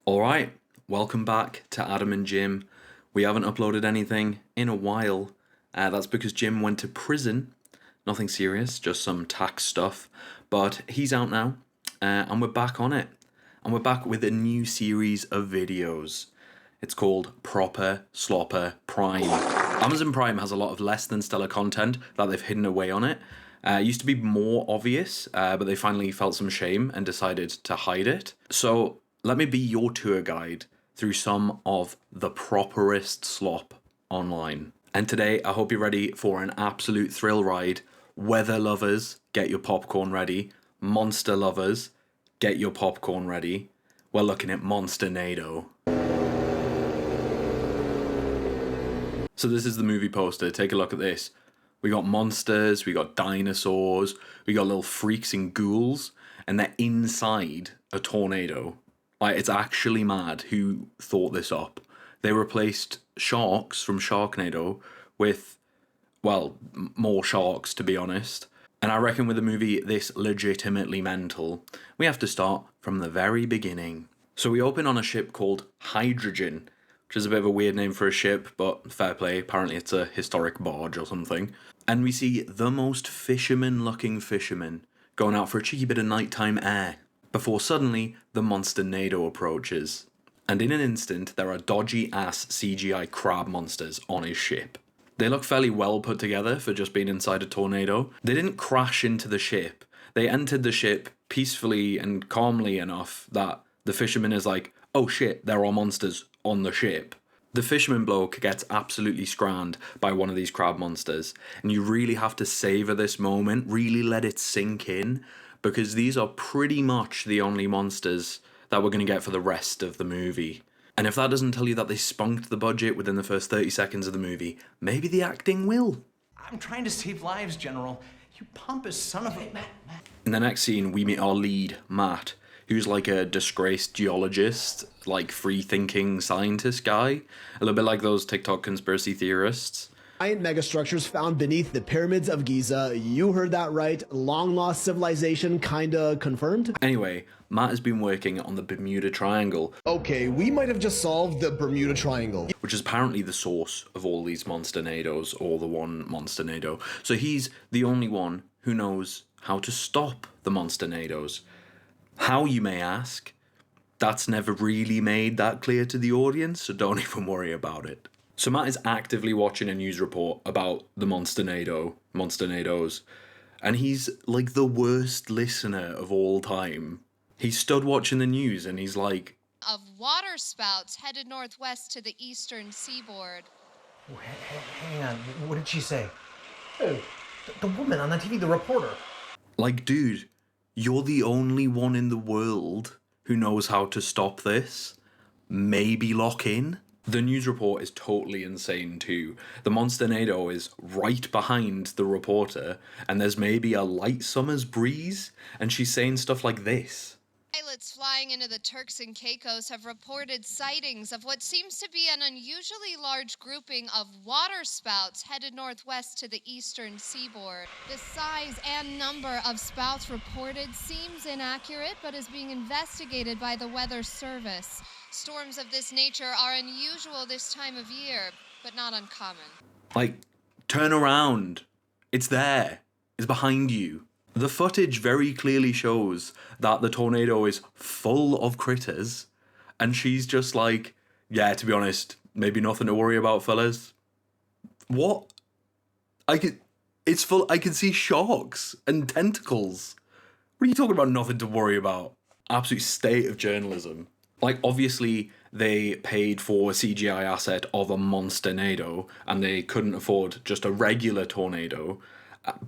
Alright, welcome back to Adam and Jim. We haven't uploaded anything in a while. That's because Jim went to prison. Nothing serious, just some tax stuff. But he's out now, and we're back on it. And we're back with a new series of videos. It's called Proppa Sloppa Prime. Amazon Prime has a lot of less than stellar content that they've hidden away on it. It used to be more obvious, but they finally felt some shame and decided to hide it. So let me be your tour guide through some of the properest slop online. And today, I hope you're ready for an absolute thrill ride. Weather lovers, get your popcorn ready. Monster lovers, get your popcorn ready. We're looking at Monsternado. So this is the movie poster. Take a look at this. We got monsters, we got dinosaurs, we got little freaks and ghouls, and they're inside a tornado. Like, it's actually mad who thought this up. They replaced sharks from Sharknado with, well, more sharks, to be honest. And I reckon with a movie this legitimately mental, we have to start from the very beginning. So we open on a ship called Hydrogen, which is a bit of a weird name for a ship, but fair play, apparently it's a historic barge or something. And we see the most fisherman-looking fisherman going out for a cheeky bit of nighttime air, before suddenly the Monsternado approaches. And in an instant, there are dodgy-ass CGI crab monsters on his ship. They look fairly well put together for just being inside a tornado. They didn't crash into the ship. They entered the ship peacefully and calmly enough that the fisherman is like, oh shit, there are monsters on the ship. The fisherman bloke gets absolutely scranned by one of these crab monsters, and you really have to savor this moment, really let it sink in, because these are pretty much the only monsters that we're going to get for the rest of the movie. And if that doesn't tell you that they spunked the budget within the first 30 seconds of the movie, maybe the acting will. I'm trying to save lives, General. You pompous son of a... In the next scene, we meet our lead, Matt, who's like a disgraced geologist, like free-thinking scientist guy. A little bit like those TikTok conspiracy theorists. Giant megastructures found beneath the pyramids of Giza. You heard that right. Long-lost civilization kinda confirmed? Anyway, Matt has been working on the Bermuda Triangle. Okay, we might have just solved the Bermuda Triangle. Which is apparently the source of all these Monsternados, or the one Monsternado. So he's the only one who knows how to stop the Monsternados. How, you may ask? That's never really made that clear to the audience, so don't even worry about it. So Matt is actively watching a news report about the Monsternados, and he's like the worst listener of all time. He stood watching the news and he's like, of waterspouts headed northwest to the eastern seaboard. Oh, hang on, what did she say? Oh, the woman on the TV, the reporter. like, dude, you're the only one in the world who knows how to stop this. Maybe lock in. The news report is totally insane too. The Monsternado is right behind the reporter, and there's maybe a light summer's breeze, and she's saying stuff like this. Pilots flying into the Turks and Caicos have reported sightings of what seems to be an unusually large grouping of waterspouts headed northwest to the eastern seaboard. The size and number of spouts reported seems inaccurate, but is being investigated by the Weather Service. Storms of this nature are unusual this time of year, but not uncommon. Like, turn around. It's there. It's behind you. The footage very clearly shows that the tornado is full of critters, and she's just like, yeah, to be honest, maybe nothing to worry about, fellas. What? It's full, I can see sharks and tentacles. What are you talking about, nothing to worry about? Absolute state of journalism. Like, obviously, they paid for a CGI asset of a Monsternado, and they couldn't afford just a regular tornado.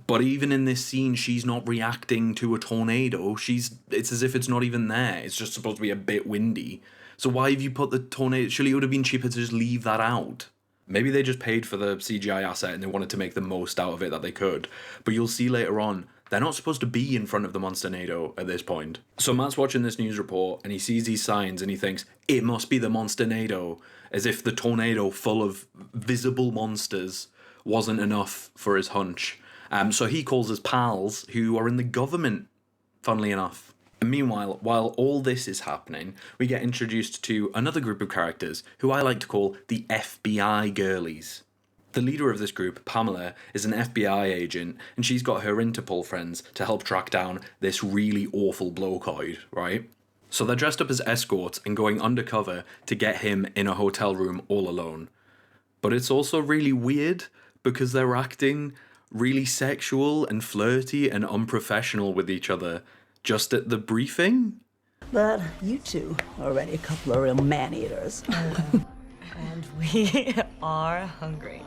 But even in this scene, she's not reacting to a tornado. It's as if it's not even there. It's just supposed to be a bit windy. So why have you put the tornado? Surely it would have been cheaper to just leave that out. Maybe they just paid for the CGI asset and they wanted to make the most out of it that they could. But you'll see later on, they're not supposed to be in front of the Monsternado at this point. So Matt's watching this news report and he sees these signs and he thinks, it must be the Monsternado, as if the tornado full of visible monsters wasn't enough for his hunch. So he calls his pals who are in the government funnily enough. And meanwhile, while all this is happening, we get introduced to another group of characters who I like to call the FBI girlies. The leader of this group, Pamela, is an FBI agent, and she's got her Interpol friends to help track down this really awful blokeoid, right? So they're dressed up as escorts and going undercover to get him in a hotel room all alone. But it's also really weird because they're acting really sexual and flirty and unprofessional with each other just at the briefing. But you two are already a couple of real man-eaters. And we are hungry.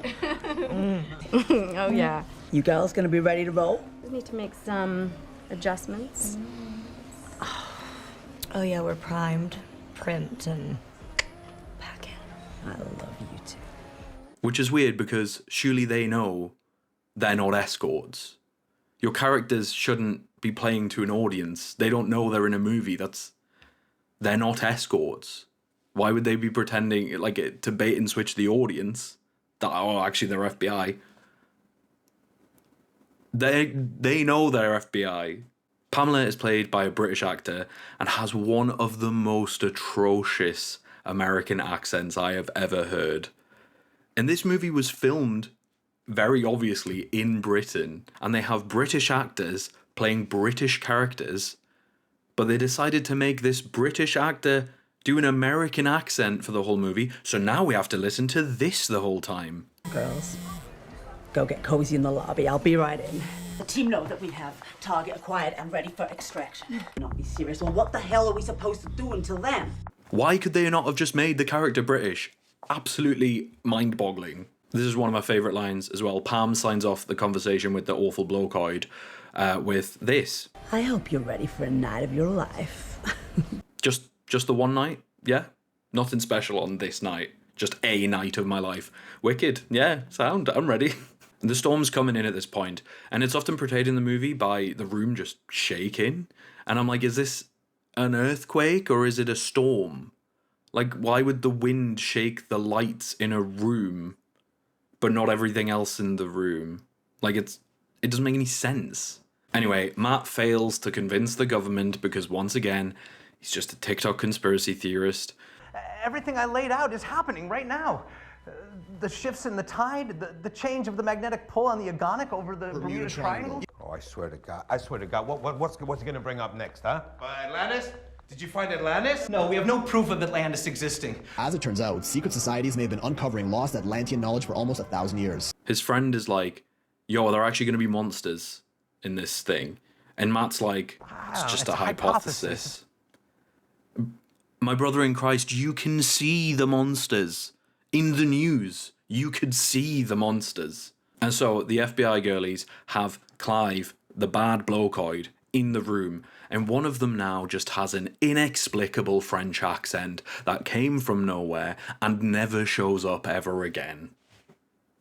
Oh, yeah. You girls gonna be ready to roll? We need to make some adjustments. Oh yeah, we're primed, print, and pack in. I love you two. Which is weird because surely they know they're not escorts. Your characters shouldn't be playing to an audience. They don't know they're in a movie. They're not escorts. Why would they be pretending like to bait and switch the audience that actually they're FBI? They know they're FBI. Pamela is played by a British actor and has one of the most atrocious American accents I have ever heard. And this movie was filmed very obviously in Britain, and they have British actors playing British characters, but they decided to make this British actor do an American accent for the whole movie, so now we have to listen to this the whole time. Girls, go get cozy in the lobby. I'll be right in. The team know that we have target acquired and ready for extraction. Not be serious. Well, what the hell are we supposed to do until then? Why could they not have just made the character British? Absolutely mind-boggling. This is one of my favourite lines as well. Pam signs off the conversation with the awful blokeoid with this. I hope you're ready for a night of your life. Just the one night? Yeah? Nothing special on this night. Just a night of my life. Wicked. Yeah, sound. I'm ready. The storm's coming in at this point, and it's often portrayed in the movie by the room just shaking. And I'm like, is this an earthquake or is it a storm? Like, why would the wind shake the lights in a room, but not everything else in the room? Like, it doesn't make any sense. Anyway, Matt fails to convince the government because, once again, he's just a TikTok conspiracy theorist. Everything I laid out is happening right now. The shifts in the tide, the change of the magnetic pull on the agonic over the Bermuda Triangle. Oh, I swear to God. What's he going to bring up next, huh? Atlantis? Did you find Atlantis? No, we have no proof of Atlantis existing. As it turns out, secret societies may have been uncovering lost Atlantean knowledge for almost 1,000 years. His friend is like, yo, there are actually going to be monsters in this thing. And Matt's like, it's just a hypothesis. My brother in Christ, you can see the monsters. In the news, you could see the monsters. And so the FBI girlies have Clive, the bad blokeoid, in the room, and one of them now just has an inexplicable French accent that came from nowhere and never shows up ever again.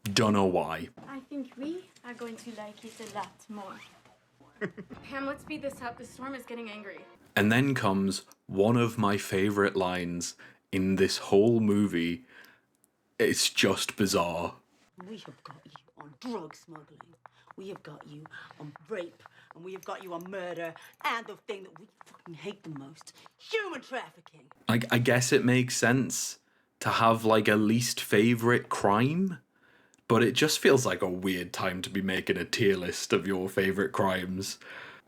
Dunno why. I think we are going to like it a lot more. Pam, let's speed this up. The storm is getting angry. And then comes one of my favourite lines in this whole movie. It's just bizarre. We have got you on drug smuggling. We have got you on rape. And we have got you on murder. And the thing that we fucking hate the most, human trafficking. I guess it makes sense to have like a least favourite crime. But it just feels like a weird time to be making a tier list of your favourite crimes.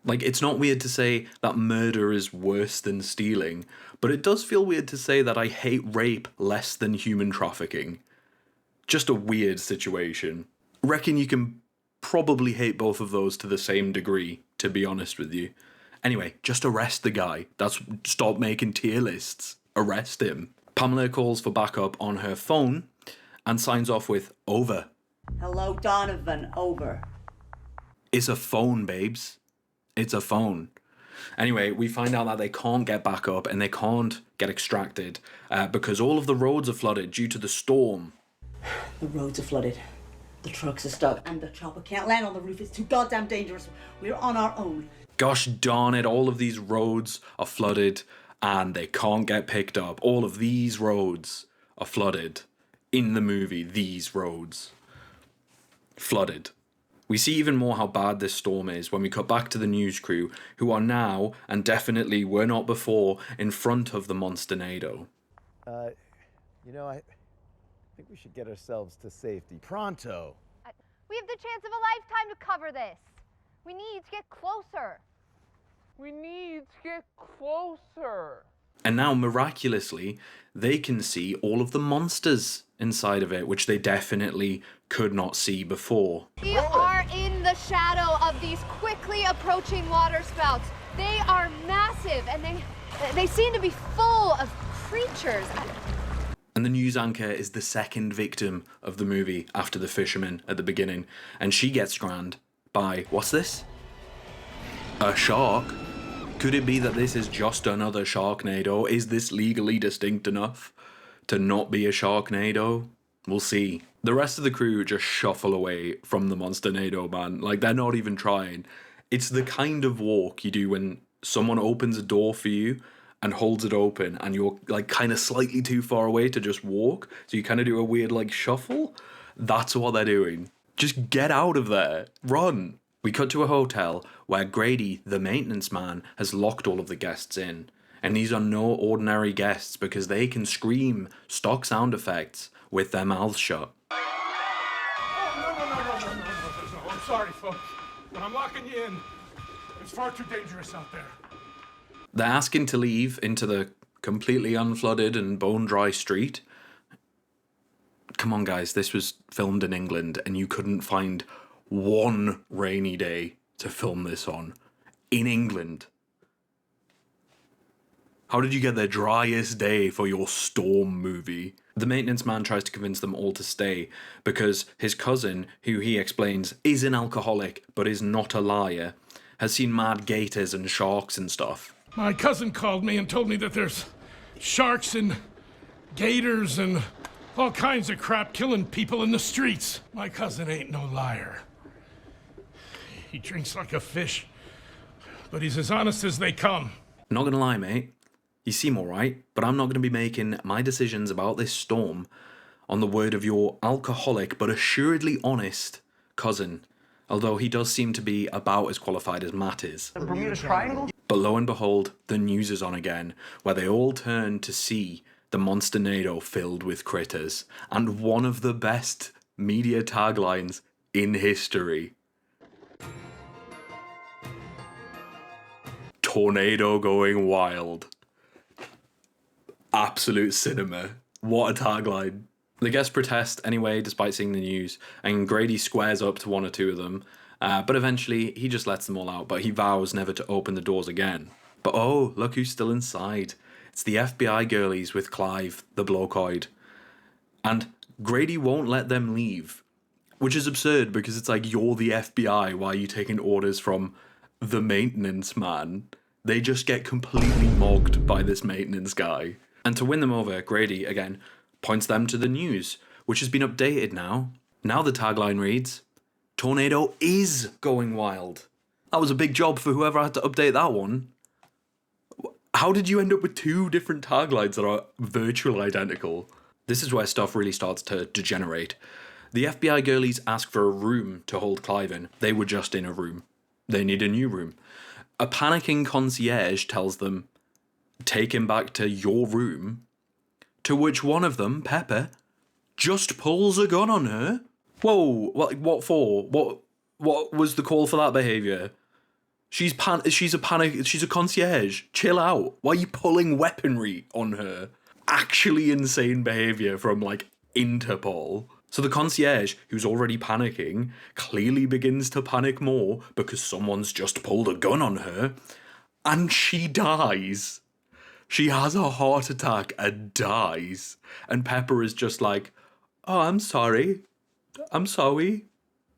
Like, it's not weird to say that murder is worse than stealing, but it does feel weird to say that I hate rape less than human trafficking. Just a weird situation. Reckon you can probably hate both of those to the same degree, to be honest with you. Anyway, just arrest the guy. Stop making tier lists. Arrest him. Pamela calls for backup on her phone and signs off with over. Hello, Donovan, over. It's a phone, babes. It's a phone. Anyway, we find out that they can't get back up and they can't get extracted because all of the roads are flooded due to the storm. The roads are flooded. The trucks are stuck. And the chopper can't land on the roof. It's too goddamn dangerous. We're on our own. Gosh darn it, all of these roads are flooded and they can't get picked up. All of these roads are flooded. In the movie, these roads. Flooded. We see even more how bad this storm is when we cut back to the news crew, who are now, and definitely were not before, in front of the Monsternado. You know, I think we should get ourselves to safety. Pronto. We have the chance of a lifetime to cover this. We need to get closer. We need to get closer. And now, miraculously, they can see all of the monsters inside of it, which they definitely could not see before. We are in the shadow of these quickly approaching water spouts. They are massive, and they seem to be full of creatures. And the news anchor is the second victim of the movie after the fisherman at the beginning. And she gets scranned by, what's this? A shark? Could it be that this is just another Sharknado? Is this legally distinct enough to not be a Sharknado? We'll see. The rest of the crew just shuffle away from the Monsternado, man. Like, they're not even trying. It's the kind of walk you do when someone opens a door for you and holds it open and you're like kind of slightly too far away to just walk, so you kind of do a weird like shuffle. That's what they're doing. Just get out of there. Run. We cut to a hotel where Grady, the maintenance man, has locked all of the guests in. And these are no ordinary guests because they can scream stock sound effects with their mouths shut. No. I'm sorry, folks, but I'm locking you in. It's far too dangerous out there. They're asking to leave into the completely unflooded and bone-dry street. Come on, guys, this was filmed in England, and you couldn't find one rainy day to film this on. In England. How did you get the driest day for your storm movie? The maintenance man tries to convince them all to stay, because his cousin, who he explains is an alcoholic, but is not a liar, has seen mad gators and sharks and stuff. My cousin called me and told me that there's sharks and gators and all kinds of crap killing people in the streets. My cousin ain't no liar. He drinks like a fish, but he's as honest as they come. Not gonna lie, mate. You seem alright, but I'm not gonna be making my decisions about this storm on the word of your alcoholic but assuredly honest cousin. Although he does seem to be about as qualified as Matt is. The Bermuda Triangle? But lo and behold, the news is on again, where they all turn to see the Monsternado filled with critters, and one of the best media taglines in history. Tornado going wild. Absolute cinema. What a tagline. The guests protest anyway, despite seeing the news, and Grady squares up to one or two of them, but eventually he just lets them all out, but he vows never to open the doors again. But oh, look who's still inside. It's the FBI girlies with Clive, the blocoid. And Grady won't let them leave, which is absurd because it's like, you're the FBI, why are you taking orders from the maintenance man? They just get completely mogged by this maintenance guy. And to win them over, Grady, again, points them to the news, which has been updated now. Now the tagline reads, Tornado is going wild. That was a big job for whoever had to update that one. How did you end up with two different taglines that are virtually identical? This is where stuff really starts to degenerate. The FBI girlies ask for a room to hold Clive in. They were just in a room. They need a new room. A panicking concierge tells them, take him back to your room. To which one of them, Pepper, just pulls a gun on her. Whoa, what for? What was the call for that behaviour? She's a concierge. Chill out. Why are you pulling weaponry on her? Actually insane behaviour from, like, Interpol. So the concierge, who's already panicking, clearly begins to panic more because someone's just pulled a gun on her, and she dies. She has a heart attack and dies. And Pepper is just like, oh, I'm sorry. I'm sorry.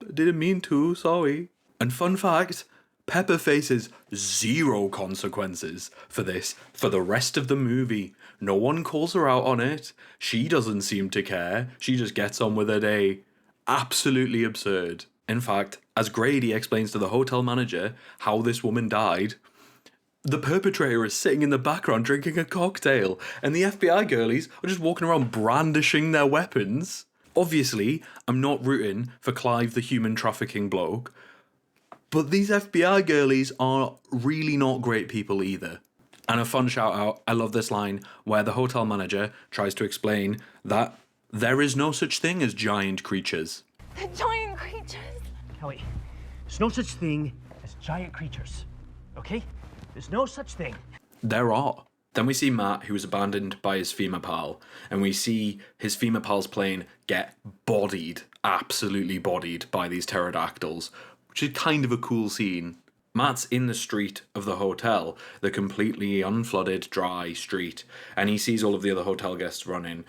I didn't mean to, sorry. And fun fact, Pepper faces 0 consequences for this for the rest of the movie. No one calls her out on it. She doesn't seem to care. She just gets on with her day. Absolutely absurd. In fact, as Grady explains to the hotel manager how this woman died, the perpetrator is sitting in the background drinking a cocktail, and the FBI girlies are just walking around brandishing their weapons. Obviously, I'm not rooting for Clive the human trafficking bloke, but these FBI girlies are really not great people either. And a fun shout out, I love this line where the hotel manager tries to explain that there is no such thing as giant creatures. The giant creatures. Kelly, there's no such thing as giant creatures, okay? There's no such thing. There are. Then we see Matt, who was abandoned by his female pal, and we see his female pal's plane get bodied, absolutely bodied by these pterodactyls, which is kind of a cool scene. Matt's in the street of the hotel, the completely unflooded, dry street, and he sees all of the other hotel guests running,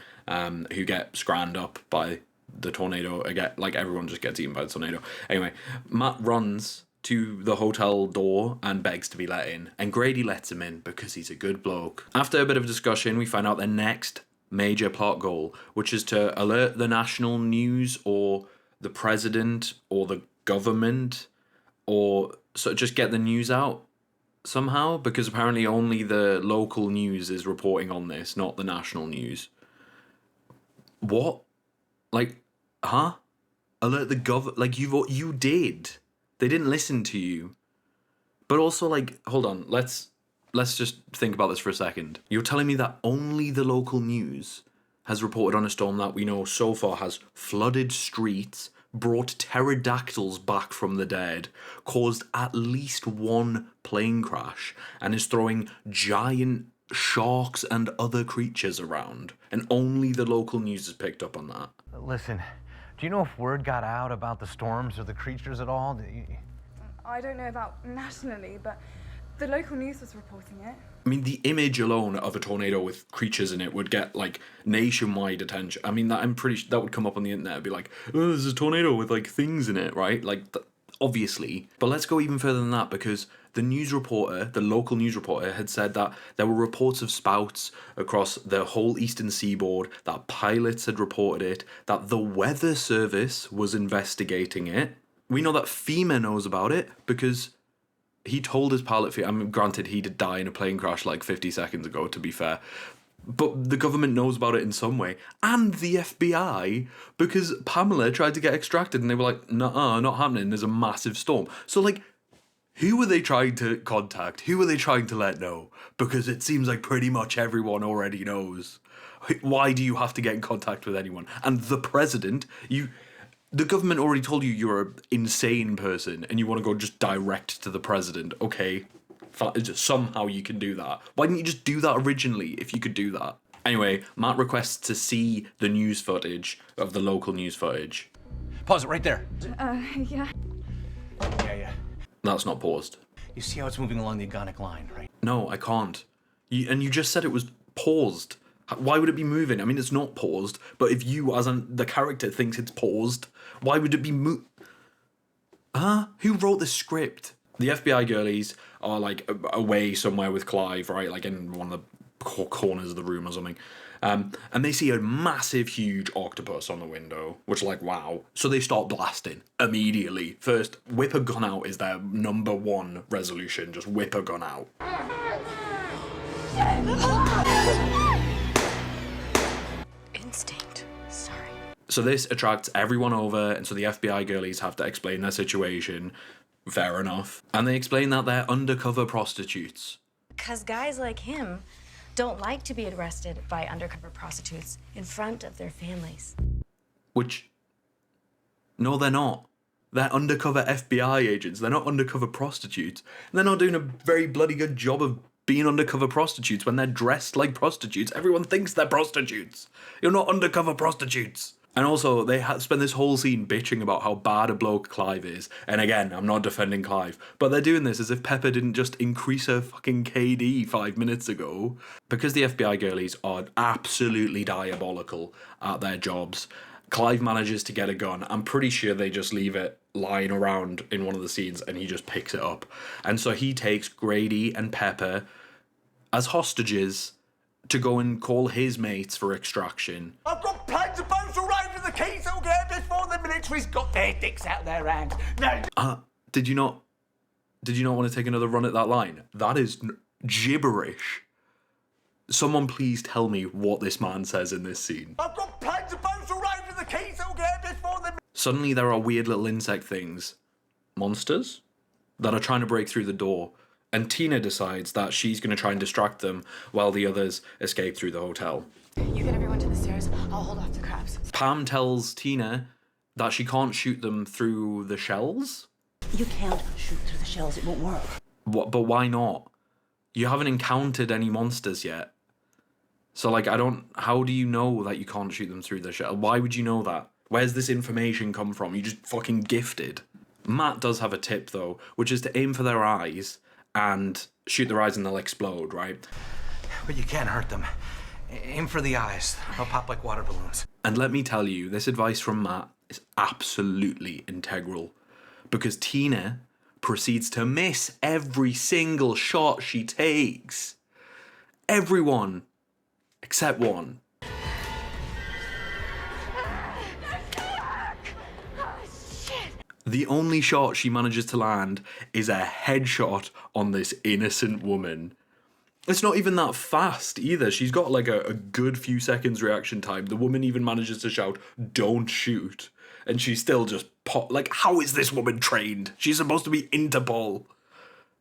who get scranned up by the tornado. Again, like everyone just gets eaten by the tornado. Anyway, Matt runs to the hotel door and begs to be let in, and Grady lets him in because he's a good bloke. After a bit of discussion, we find out their next major plot goal, which is to alert the national news or the president or the government, or so just get the news out somehow, because apparently only the local news is reporting on this, not the national news. What? Like, huh? Alert the like you did. They didn't listen to you. But also, like, hold on, let's just think about this for a second. You're telling me that only the local news has reported on a storm that we know so far has flooded streets, brought pterodactyls back from the dead, caused at least one plane crash, and is throwing giant sharks and other creatures around, and only the local news has picked up on that. Listen, do you know if word got out about the storms or the creatures at all? I don't know about nationally, but the local news was reporting it. I mean, the image alone of a tornado with creatures in it would get, like, nationwide attention. I mean, I'm pretty sure that would come up on the internet and be like, oh, there's a tornado with, like, things in it, right? Like, obviously. But let's go even further than that, because the news reporter, the local news reporter, had said that there were reports of spouts across the whole eastern seaboard, that pilots had reported it, that the weather service was investigating it. We know that FEMA knows about it because he told his pilot, I mean, granted, he did die in a plane crash like 50 seconds ago, to be fair, but the government knows about it in some way, and the FBI, because Pamela tried to get extracted and they were like, nah, not happening, there's a massive storm. So, like, who were they trying to contact? Who were they trying to let know? Because it seems like pretty much everyone already knows. Why do you have to get in contact with anyone? And the president, the government already told you you're an insane person and you want to go just direct to the president. Okay, somehow you can do that. Why didn't you just do that originally if you could do that? Anyway, Matt requests to see the news footage of the local news footage. Pause it right there. Yeah. Yeah. That's not paused. You see how it's moving along the agonic line, right? No, I can't. And you just said it was paused. Why would it be moving? I mean, it's not paused, but if you, as the character, thinks it's paused, why would it be Who wrote the script? The FBI girlies are, like, away somewhere with Clive, right? Like, in one of the corners of the room or something. And they see a massive, huge octopus on the window, which, like, wow. So they start blasting immediately. First, whip a gun out is their number one resolution. Just whip a gun out. Instinct. Sorry. So this attracts everyone over, and so the FBI girlies have to explain their situation. Fair enough. And they explain that they're undercover prostitutes. Because guys like him don't like to be arrested by undercover prostitutes in front of their families. Which, no, they're not. They're undercover FBI agents. They're not undercover prostitutes. And they're not doing a very bloody good job of being undercover prostitutes when they're dressed like prostitutes. Everyone thinks they're prostitutes. You're not undercover prostitutes. And also, they spend this whole scene bitching about how bad a bloke Clive is. And again, I'm not defending Clive, but they're doing this as if Pepper didn't just increase her fucking KD 5 minutes ago. Because the FBI girlies are absolutely diabolical at their jobs, Clive manages to get a gun. I'm pretty sure they just leave it lying around in one of the scenes and he just picks it up. And so he takes Grady and Pepper as hostages to go and call his mates for extraction. I've got planes of boats all over the keys that'll get before the military's got their dicks out their hands. No. Did you not want to take another run at that line? That is gibberish. Someone please tell me what this man says in this scene. I've got planes of boats all over the keys Suddenly there are weird little insect things, monsters, that are trying to break through the door. And Tina decides that she's going to try and distract them while the others escape through the hotel. You get everyone to the stairs, I'll hold off the crabs. Pam tells Tina that she can't shoot them through the shells. You can't shoot through the shells, it won't work. What? But why not? You haven't encountered any monsters yet. So, like, how do you know that you can't shoot them through the shell? Why would you know that? Where's this information come from? You just fucking gifted. Matt does have a tip, though, which is to aim for their eyes and shoot their eyes and they'll explode, right? But you can't hurt them. Aim for the eyes. They'll pop like water balloons. And let me tell you, this advice from Matt is absolutely integral. Because Tina proceeds to miss every single shot she takes. Everyone except one. The only shot she manages to land is a headshot on this innocent woman. It's not even that fast either. She's got like a good few seconds reaction time. The woman even manages to shout, "Don't shoot." And she's still just like, how is this woman trained? She's supposed to be Interpol.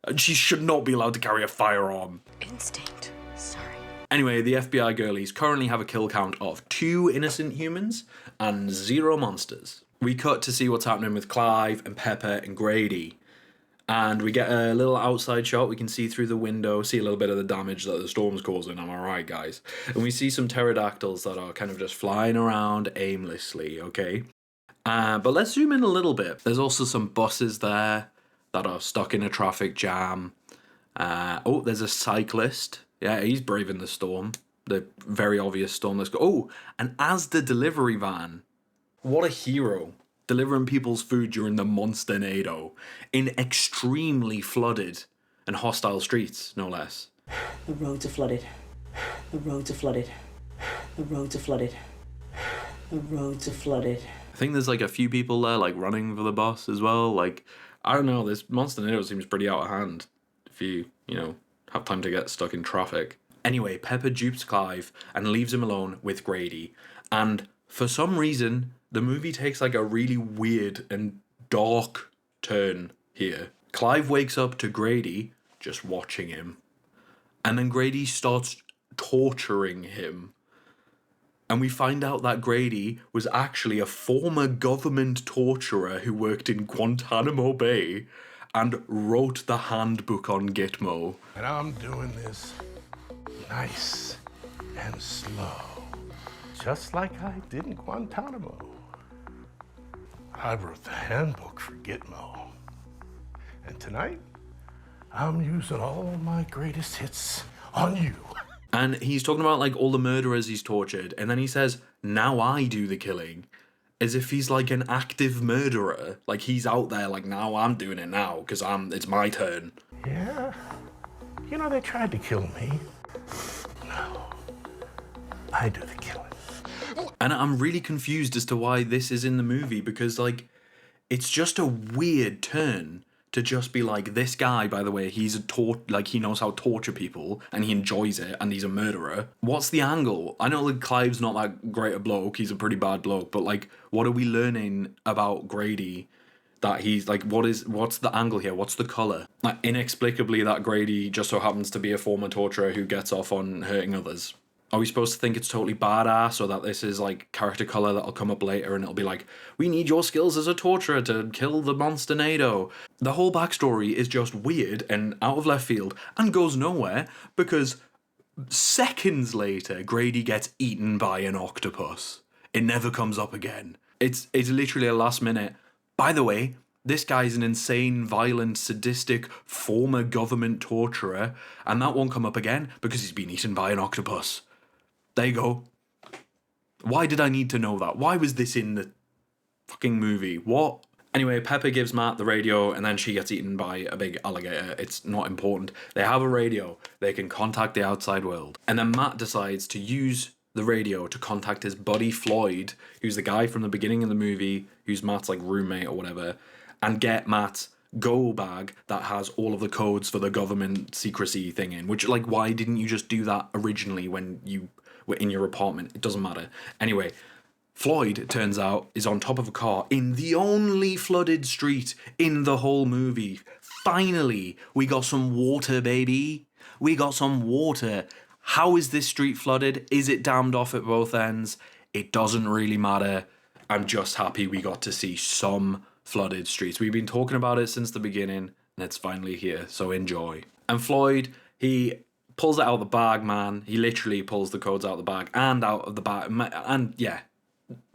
And she should not be allowed to carry a firearm. Instinct. Sorry. Anyway, the FBI girlies currently have a kill count of 2 innocent humans and 0 monsters. We cut to see what's happening with Clive and Pepper and Grady. And we get a little outside shot. We can see through the window, see a little bit of the damage that the storm's causing. Am I right, guys? And we see some pterodactyls that are kind of just flying around aimlessly, okay? But let's zoom in a little bit. There's also some buses there that are stuck in a traffic jam. Oh, there's a cyclist. Yeah, he's braving the storm. The very obvious storm that's oh, and as the delivery van. What a hero. Delivering people's food during the Monsternado in extremely flooded and hostile streets, no less. The roads are flooded. The roads are flooded. The roads are flooded. The roads are flooded. I think there's like a few people there like running for the bus as well. Like, I don't know, this Monsternado seems pretty out of hand if you know, have time to get stuck in traffic. Anyway, Pepper dupes Clive and leaves him alone with Grady. And for some reason, the movie takes like a really weird and dark turn here. Clive wakes up to Grady just watching him. And then Grady starts torturing him. And we find out that Grady was actually a former government torturer who worked in Guantanamo Bay and wrote the handbook on Gitmo. And I'm doing this nice and slow. Just like I did in Guantanamo. I wrote the handbook for Gitmo. And tonight, I'm using all my greatest hits on you. And he's talking about like all the murderers he's tortured. And then he says, now I do the killing. As if he's like an active murderer. Like he's out there like, now I'm doing it now because it's my turn. Yeah? You know, they tried to kill me. No. I do the killing. And I'm really confused as to why this is in the movie because, like, it's just a weird turn to just be like, this guy, by the way, he knows how to torture people and he enjoys it and he's a murderer. What's the angle? I know like Clive's not that great a bloke, he's a pretty bad bloke, but like, what are we learning about Grady that he's like, what's the angle here? What's the color? Like, inexplicably, that Grady just so happens to be a former torturer who gets off on hurting others. Are we supposed to think it's totally badass or that this is like character color that'll come up later and it'll be like, we need your skills as a torturer to kill the Monsternado? The whole backstory is just weird and out of left field and goes nowhere because seconds later, Grady gets eaten by an octopus. It never comes up again. It's literally a last minute. By the way, this guy's an insane, violent, sadistic, former government torturer and that won't come up again because he's been eaten by an octopus. There you go. Why did I need to know that? Why was this in the fucking movie? What? Anyway, Pepper gives Matt the radio and then she gets eaten by a big alligator. It's not important. They have a radio. They can contact the outside world. And then Matt decides to use the radio to contact his buddy Floyd, who's the guy from the beginning of the movie, who's Matt's like roommate or whatever, and get Matt's go bag that has all of the codes for the government secrecy thing in. Which, like, why didn't you just do that originally when you were in your apartment? It doesn't matter. Anyway, Floyd, it turns out, is on top of a car in the only flooded street in the whole movie. Finally, we got some water, baby. We got some water. How is this street flooded? Is it dammed off at both ends? It doesn't really matter. I'm just happy we got to see some flooded streets. We've been talking about it since the beginning, and it's finally here, so enjoy. And Floyd, he pulls it out of the bag, man. He literally pulls the codes out of the bag and out of the bag. And yeah,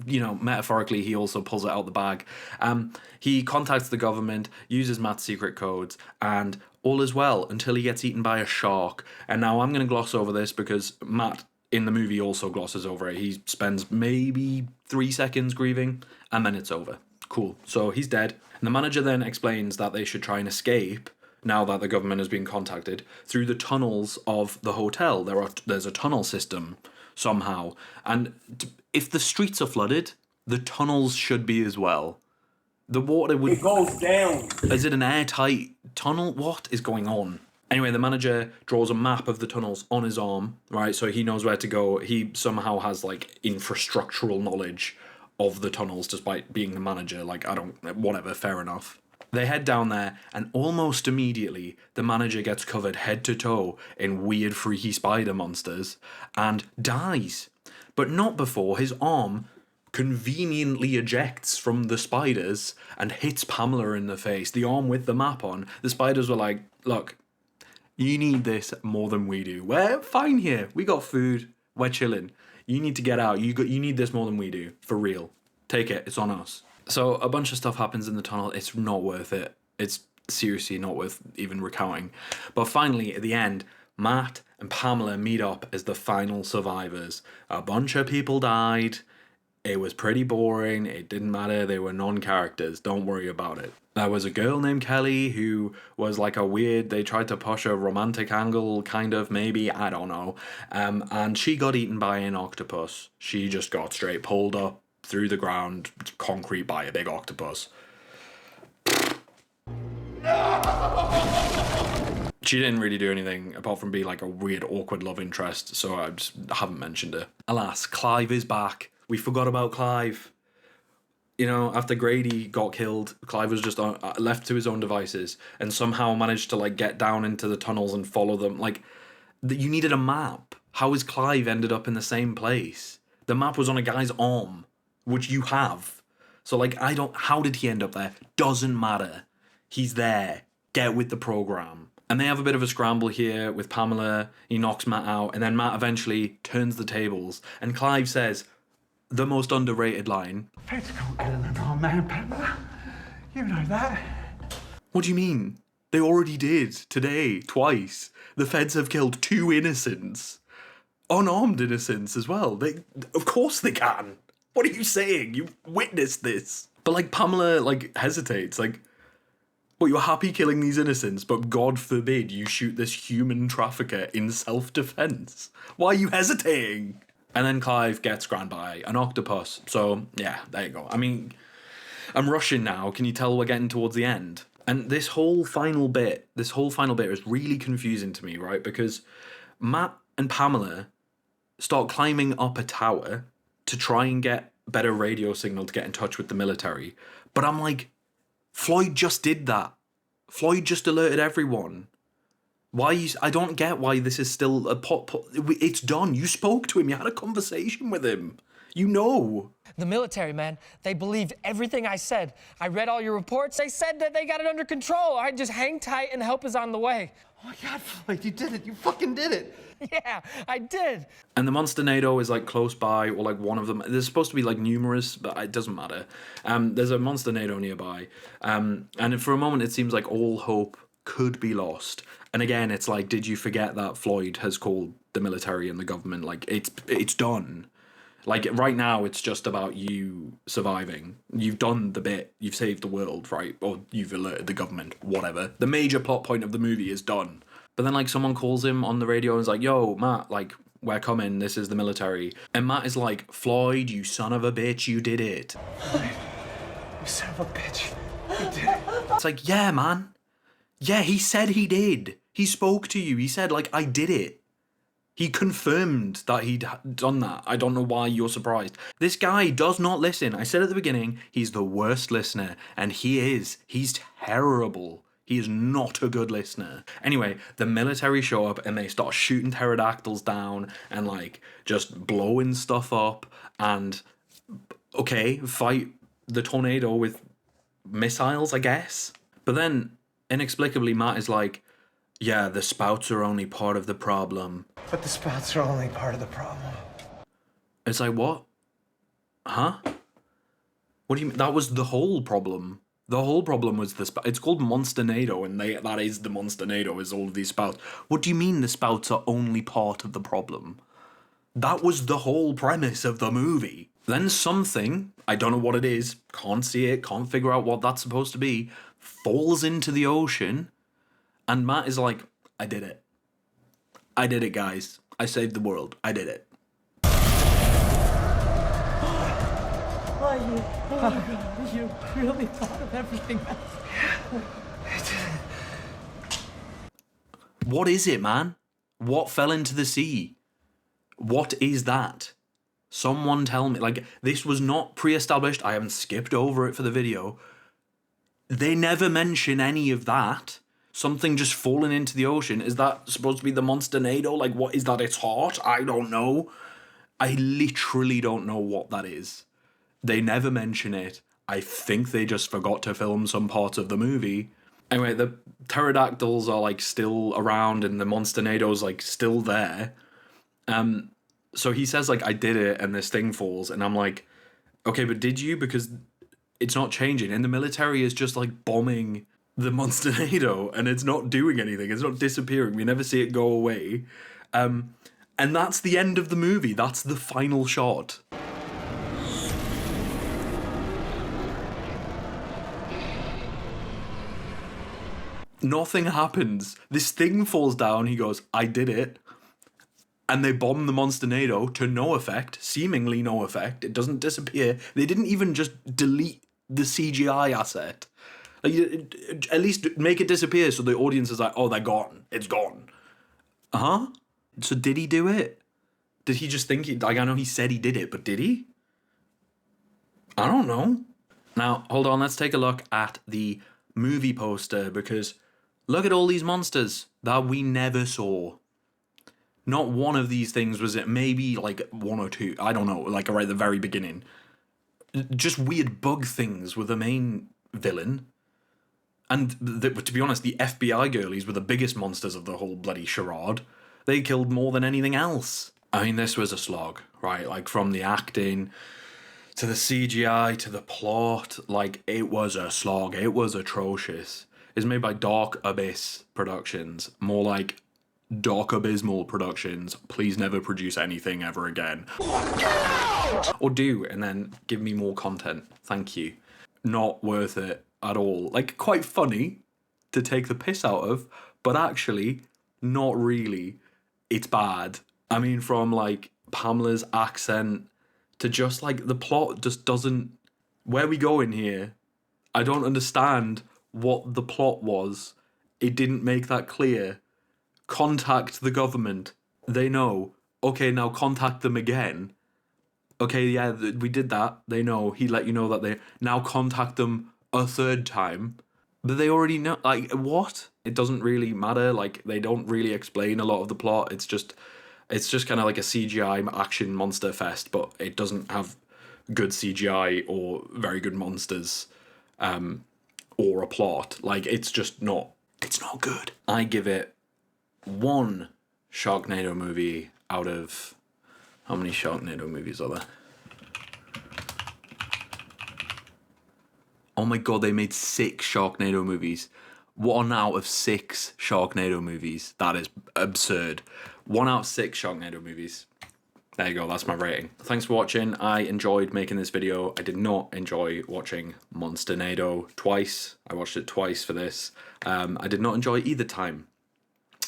you know, metaphorically, he also pulls it out of the bag. He contacts the government, uses Matt's secret codes, and all is well until he gets eaten by a shark. And now I'm going to gloss over this because Matt in the movie also glosses over it. He spends maybe 3 seconds grieving, and then it's over. Cool. So he's dead. And the manager then explains that they should try and escape, now that the government has been contacted, through the tunnels of the hotel. There's a tunnel system somehow. And if the streets are flooded, the tunnels should be as well. The water would... It goes down. Is it an airtight tunnel? What is going on? Anyway, the manager draws a map of the tunnels on his arm, right? So he knows where to go. He somehow has, like, infrastructural knowledge of the tunnels despite being the manager. Like, whatever, fair enough. They head down there, and almost immediately, the manager gets covered head to toe in weird, freaky spider monsters and dies. But not before his arm conveniently ejects from the spiders and hits Pamela in the face. The arm with the map on. The spiders were like, look, you need this more than we do. We're fine here. We got food. We're chilling. You need to get out. You need this more than we do. For real. Take it. It's on us. So a bunch of stuff happens in the tunnel. It's not worth it. It's seriously not worth even recounting. But finally, at the end, Matt and Pamela meet up as the final survivors. A bunch of people died. It was pretty boring. It didn't matter. They were non-characters. Don't worry about it. There was a girl named Kelly who was like a weird... They tried to push a romantic angle, kind of, maybe. I don't know. And she got eaten by an octopus. She just got straight pulled up through the ground, concrete, by a big octopus. She didn't really do anything apart from be like a weird, awkward love interest, so I just haven't mentioned her. Alas, Clive is back. We forgot about Clive. You know, after Grady got killed, Clive was just left to his own devices and somehow managed to, like, get down into the tunnels and follow them. Like, you needed a map. How has Clive ended up in the same place? The map was on a guy's arm, which you have. So, like, how did he end up there? Doesn't matter. He's there. Get with the program. And they have a bit of a scramble here with Pamela. He knocks Matt out, and then Matt eventually turns the tables. And Clive says the most underrated line. Feds can't kill an unarmed man, Pamela. You know that. What do you mean? They already did, today, twice. The feds have killed 2 innocents. Unarmed innocents as well. Of course they can. What are you saying? You witnessed this. But, like, Pamela, like, hesitates. Like, well, you're happy killing these innocents, but God forbid you shoot this human trafficker in self-defense. Why are you hesitating? And then Clive gets grabbed by an octopus. So, yeah, there you go. I mean, I'm rushing now. Can you tell we're getting towards the end? And this whole final bit is really confusing to me, right? Because Matt and Pamela start climbing up a tower to try and get better radio signal to get in touch with the military. But I'm like, Floyd just did that. Floyd just alerted everyone. I don't get why this is still it's done. You spoke to him. You had a conversation with him. You know. The military, man, they believed everything I said. I read all your reports. They said that they got it under control. I just hang tight and help is on the way. Oh my God, Floyd, you did it. You fucking did it. Yeah, I did. And the Monsternado is, like, close by, or, like, one of them. There's supposed to be, like, numerous, but it doesn't matter. There's a Monsternado nearby. And for a moment, it seems like all hope could be lost. And again, it's like, did you forget that Floyd has called the military and the government? Like, it's done. Like, right now, it's just about you surviving. You've done the bit. You've saved the world, right? Or you've alerted the government, whatever. The major plot point of the movie is done. But then, like, someone calls him on the radio and is like, yo, Matt, like, we're coming. This is the military. And Matt is like, Floyd, you son of a bitch, you did it. Floyd, you son of a bitch. You did it. It's like, yeah, man. Yeah, he said he did. He spoke to you. He said, like, I did it. He confirmed that he'd done that. I don't know why you're surprised. This guy does not listen. I said at the beginning, he's the worst listener, and he is. He's terrible. He is not a good listener. Anyway, the military show up and they start shooting pterodactyls down and like just blowing stuff up and okay, fight the tornado with missiles, I guess. But then inexplicably Matt is like, yeah, the spouts are only part of the problem. But the spouts are only part of the problem. It's like, what? Huh? What do you mean? That was the whole problem. The whole problem was the spout. It's called Monsternado, and that is the Monsternado, is all of these spouts. What do you mean the spouts are only part of the problem? That was the whole premise of the movie. Then something, I don't know what it is, can't see it, can't figure out what that's supposed to be, falls into the ocean, and Matt is like, I did it. I did it, guys. I saved the world. I did it. You really thought of everything. What is it, man? What fell into the sea? What is that? Someone tell me. Like, this was not pre-established. I haven't skipped over it for the video. They never mention any of that. Something just falling into the ocean. Is that supposed to be the Monsternado? Like, what is that? Its heart? I don't know. I literally don't know what that is. They never mention it. I think they just forgot to film some parts of the movie. Anyway, the pterodactyls are like still around and the Monsternado's like still there. So he says like, I did it, and this thing falls, and I'm like, okay, but did you? Because it's not changing. And the military is just like bombing the Monsternado, and it's not doing anything. It's not disappearing. We never see it go away. And that's the end of the movie. That's the final shot. Nothing happens. This thing falls down. He goes, I did it. And they bomb the Monsternado to no effect, seemingly no effect. It doesn't disappear. They didn't even just delete the CGI asset. Like, at least make it disappear so the audience is like, oh, they're gone. It's gone. Huh? So did he do it? Did he just think like, I know he said he did it, but did he? I don't know. Now, hold on. Let's take a look at the movie poster, because look at all these monsters that we never saw. Not one of these things was it. Maybe like one or two. I don't know. Like right at the very beginning. Just weird bug things were the main villain. And to be honest, the FBI girlies were the biggest monsters of the whole bloody charade. They killed more than anything else. I mean, this was a slog, right? Like from the acting to the CGI to the plot. Like, it was a slog. It was atrocious. It's made by Dark Abyss Productions. More like Dark Abysmal Productions. Please never produce anything ever again. Or do, and then give me more content. Thank you. Not worth it at all. Like, quite funny to take the piss out of, but actually, not really. It's bad. I mean, from like Pamela's accent to just like the plot just doesn't. Where we go in here? I don't understand what the plot was. It didn't make that clear. Contact the government. They know. Okay, now contact them again. Okay, yeah, we did that. They know. He let you know that they... Now contact them a third time. But they already know. Like, what? It doesn't really matter. Like, they don't really explain a lot of the plot. It's just kind of like a CGI action monster fest, but it doesn't have good CGI or very good monsters or a plot. Like, it's just not... It's not good. I give it one Sharknado movie out of... How many Sharknado movies are there? Oh my god, they made 6 Sharknado movies. 1 out of 6 Sharknado movies. That is absurd. 1 out of 6 Sharknado movies. There you go, that's my rating. Thanks for watching. I enjoyed making this video. I did not enjoy watching Monsternado twice. I watched it twice for this. I did not enjoy either time.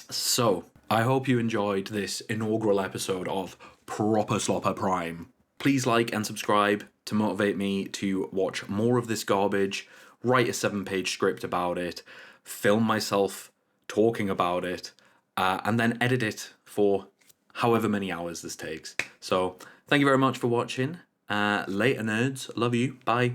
So, I hope you enjoyed this inaugural episode of Proppa Sloppa Prime. Please like and subscribe to motivate me to watch more of this garbage, write a 7-page script about it, film myself talking about it, and then edit it for however many hours this takes. So thank you very much for watching. Later, nerds. Love you. Bye.